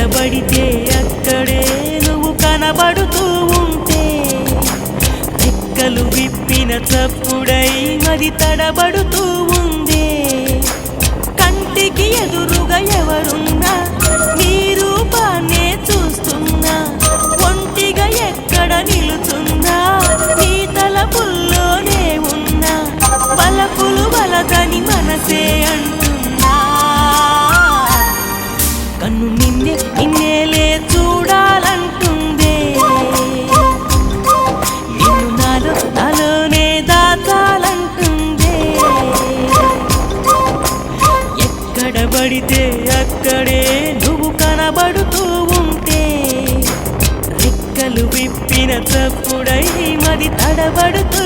ఎక్కడబడితే అక్కడే నువ్వు కనబడుతూ ఉంటే రెక్కలు విప్పిన చప్పుడై మది తడబడుతూ ఉందే కంటికి ఎదురుగా ఎవరున్నా నీ రూపాన్నే చూస్తున్నా ఒంటిగా ఎక్కడ నిలుచున్నా నీ తలపుల్లోనే ఉన్నా బలపులు బలదని మనసే అంటున్నా కన్ను నిన్నేలే చూడాలంటుందే నిన్ను నాలోనే దాచాలంటుందే ఎక్కడబడితే అక్కడే నువ్వు కనబడుతూ ఉంటే రెక్కలు విప్పిన చప్పుడై మది తడబడుతూ